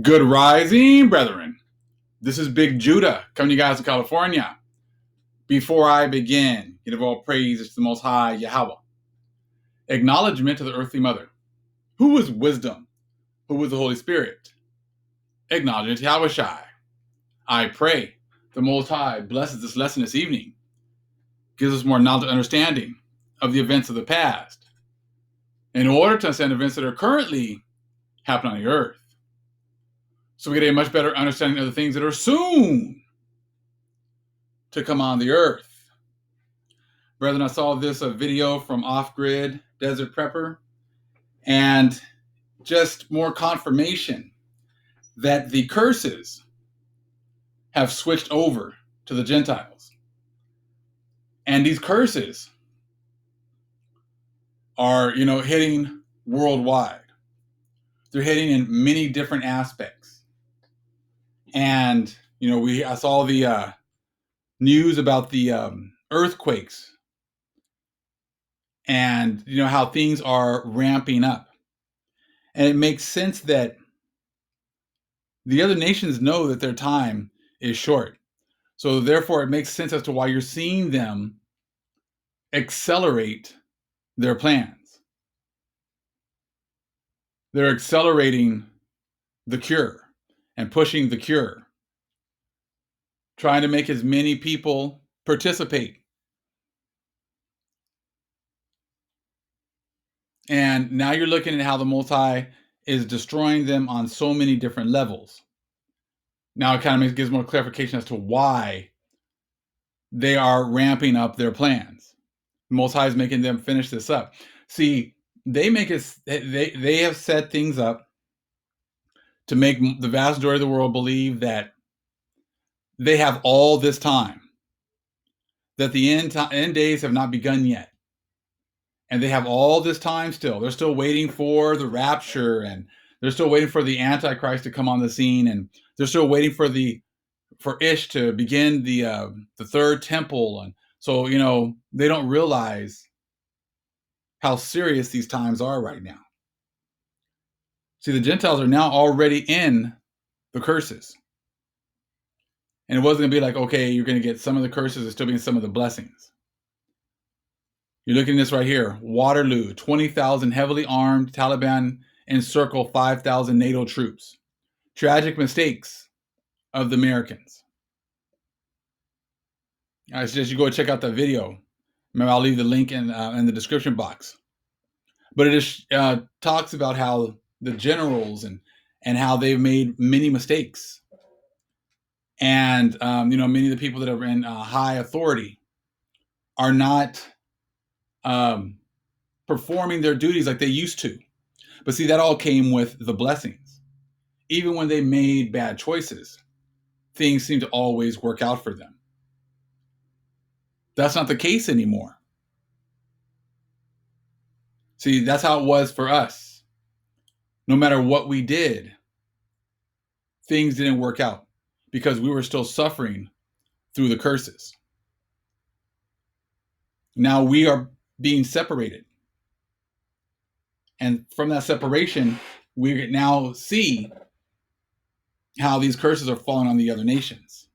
Good rising, brethren. This is Big Judah coming to you guys in California. Before I begin, give all praise to the Most High Yahweh. Acknowledgement to the earthly mother. Who is wisdom? Who is the Holy Spirit? Acknowledgement to Yahweh Shai. I pray the Most High blesses this lesson this evening, gives us more knowledge and understanding of the events of the past, in order to understand events that are currently happening on the earth, so we get a much better understanding of the things that are soon to come on the earth. Brethren, I saw this video from Offgrid, Desert Prepper, and just more confirmation that the curses have switched over to the Gentiles. And these curses are, hitting worldwide. They're hitting in many different aspects. And, I saw the news about the earthquakes and, how things are ramping up. And it makes sense that the other nations know that their time is short. So therefore, it makes sense as to why you're seeing them accelerate their plans. They're accelerating the cure and pushing the cure, trying to make as many people participate. And now you're looking at how the Multi is destroying them on so many different levels. Now it kind of gives more clarification as to why they are ramping up their plans. The Most High is making them finish this up. See, they have set things up to make the vast majority of the world believe that they have all this time, that the end days have not begun yet. And they have all this time still. They're still waiting for the rapture, and they're still waiting for the Antichrist to come on the scene, and they're still waiting for Ish to begin the third temple. And so, they don't realize how serious these times are right now. See, the Gentiles are now already in the curses. And it wasn't going to be like, okay, you're going to get some of the curses and still being some of the blessings. You're looking at this right here. Waterloo, 20,000 heavily armed Taliban encircle 5,000 NATO troops. Tragic mistakes of the Americans. I suggest you go check out that video. Maybe I'll leave the link in the description box. But it just talks about how the generals and how they've made many mistakes. And, many of the people that are in high authority are not performing their duties like they used to. But see, that all came with the blessings. Even when they made bad choices, things seem to always work out for them. That's not the case anymore. See, that's how it was for us. No matter what we did, things didn't work out because we were still suffering through the curses. Now we are being separated. And from that separation, we now see how these curses are falling on the other nations.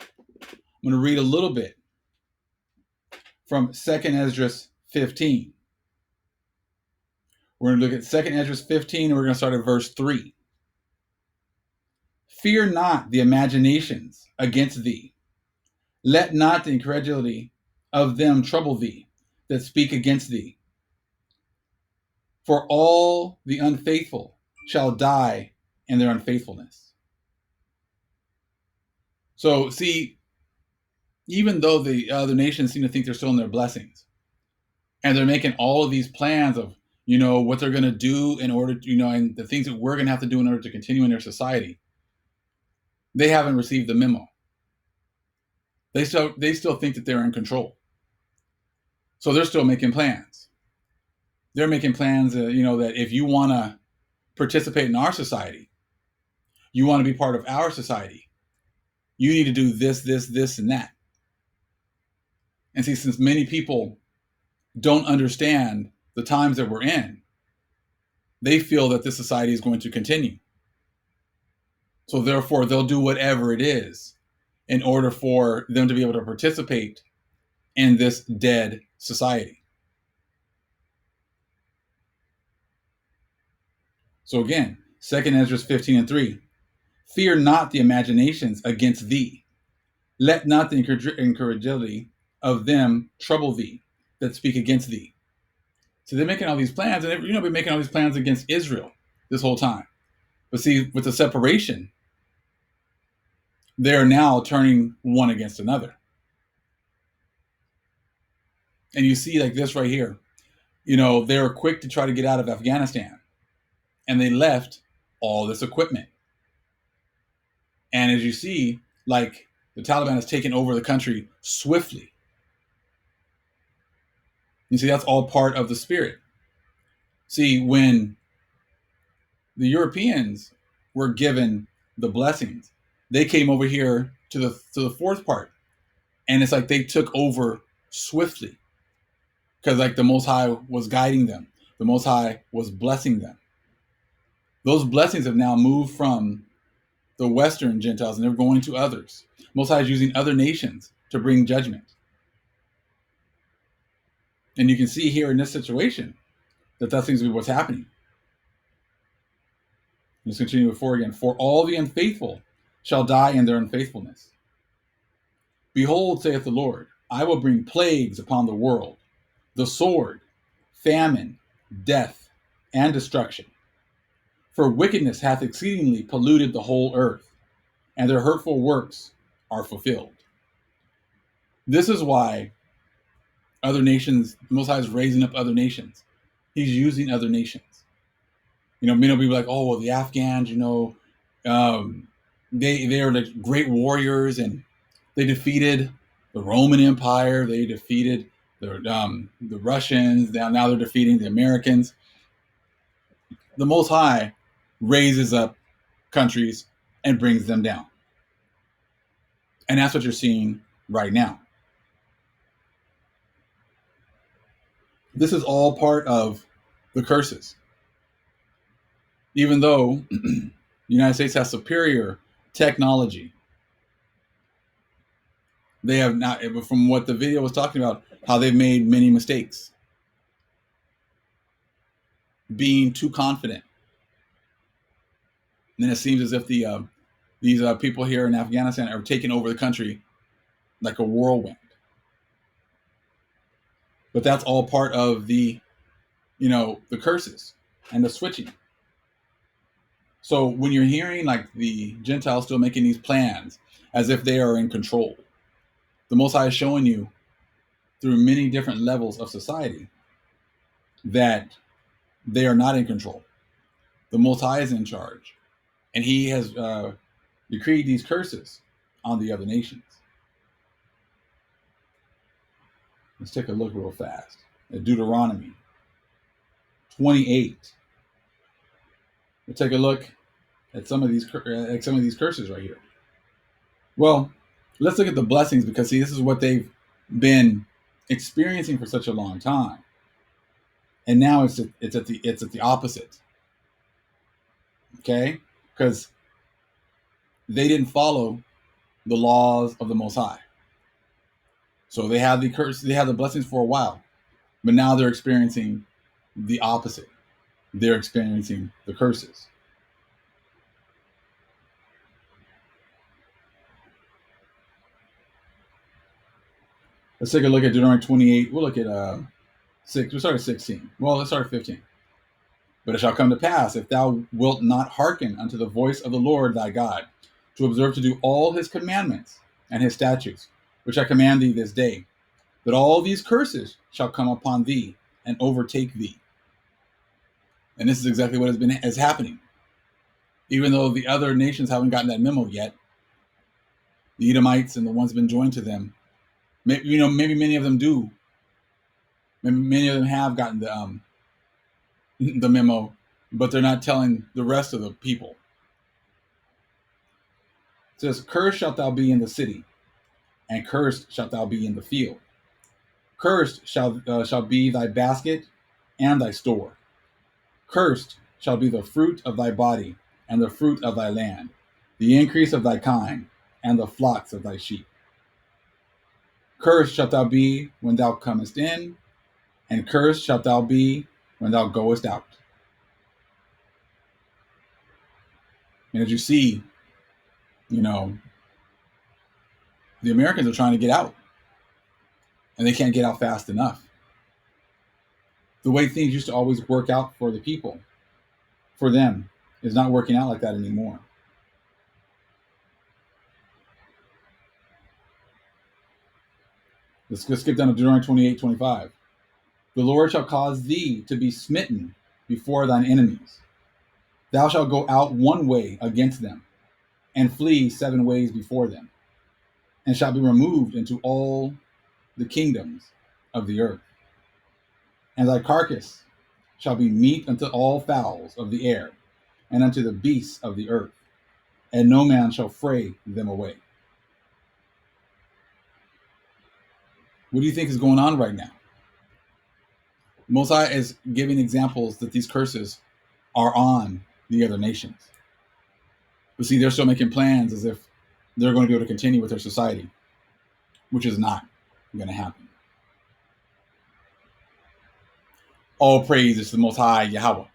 I'm going to read a little bit from 2nd Esdras 15. We're going to look at 2nd Esdras 15, and we're going to start at verse 3. Fear not the imaginations against thee. Let not the incredulity of them trouble thee that speak against thee. For all the unfaithful shall die in their unfaithfulness. So, see, even though the other nations seem to think they're still in their blessings, and they're making all of these plans of, what they're going to do in order to, and the things that we're going to have to do in order to continue in their society, they haven't received the memo. They still think that they're in control. So they're still making plans. They're making plans, that if you want to participate in our society, you want to be part of our society, you need to do this, this, this, and that. And see, since many people don't understand the times that we're in, they feel that this society is going to continue. So therefore, they'll do whatever it is in order for them to be able to participate in this dead society. So again, 2 Ezra 15:3. Fear not the imaginations against thee. Let not the incredulity of them trouble thee that speak against thee. So they're making all these plans, and been making all these plans against Israel this whole time. But see, with the separation, they are now turning one against another. And you see, like this right here, they were quick to try to get out of Afghanistan, and they left all this equipment. And as you see, like the Taliban has taken over the country swiftly. You see, that's all part of the spirit. See, when the Europeans were given the blessings, they came over here to the fourth part, and it's like they took over swiftly because like the Most High was guiding them, the Most High was blessing them. Those blessings have now moved from the Western Gentiles, and they're going to others. Most High is using other nations to bring judgment. And you can see here in this situation that seems to be what's happening. Let's continue with 4 again. For all the unfaithful shall die in their unfaithfulness. Behold, saith the Lord, I will bring plagues upon the world, the sword, famine, death, and destruction. For wickedness hath exceedingly polluted the whole earth, and their hurtful works are fulfilled. This is why other nations, the Most High is raising up other nations. He's using other nations. Many people like, oh, well, the Afghans, they are like great warriors, and they defeated the Roman Empire. They defeated the Russians. Now they're defeating the Americans. The Most High raises up countries and brings them down. And that's what you're seeing right now. This is all part of the curses. Even though the United States has superior technology, they have not, from what the video was talking about, how they've made many mistakes. Being too confident. And then it seems as if these people here in Afghanistan are taking over the country like a whirlwind. But that's all part of the curses and the switching. So when you're hearing like the Gentiles still making these plans as if they are in control, the Most High is showing you through many different levels of society that they are not in control. The Most High is in charge, and He has decreed these curses on the other nations. Let's take a look real fast at Deuteronomy 28. We'll take a look at some of these curses right here. Well, let's look at the blessings, because see, this is what they've been experiencing for such a long time, and now it's at the opposite. Okay, because they didn't follow the laws of the Most High, so they had the curse, they had the blessings for a while, but now they're experiencing the opposite. They're experiencing the curses. Let's take a look at Deuteronomy 28. We'll look at 6. We'll start at 16. Well, let's start at 15. But it shall come to pass, if thou wilt not hearken unto the voice of the Lord thy God, to observe to do all his commandments and his statutes, which I command thee this day, that all these curses shall come upon thee and overtake thee. And this is exactly what is happening. Even though the other nations haven't gotten that memo yet, the Edomites and the ones been joined to them, maybe many of them do. Maybe many of them have gotten the memo, but they're not telling the rest of the people. It says, cursed shalt thou be in the city, and cursed shalt thou be in the field. Cursed shall be thy basket and thy store. Cursed shall be the fruit of thy body and the fruit of thy land, the increase of thy kind, and the flocks of thy sheep. Cursed shalt thou be when thou comest in, and cursed shalt thou be when thou goest out. And as you see, you know, the Americans are trying to get out, and they can't get out fast enough. The way things used to always work out for the people, for them, is not working out like that anymore. Let's skip down to Deuteronomy 28:25. The Lord shall cause thee to be smitten before thine enemies. Thou shalt go out one way against them, and flee 7 ways before them, and shalt be removed into all the kingdoms of the earth. And thy carcass shall be meat unto all fowls of the air, and unto the beasts of the earth, and no man shall fray them away. What do you think is going on right now? Most High is giving examples that these curses are on the other nations. But see, they're still making plans as if they're going to be able to continue with their society, which is not going to happen. All praise is to the Most High Yahweh.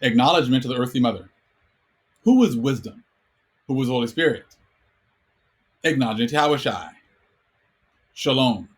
Acknowledgement to the earthly mother. Who is wisdom? Who is Holy Spirit? Acknowledgement to Yahweh Shai. Shalom.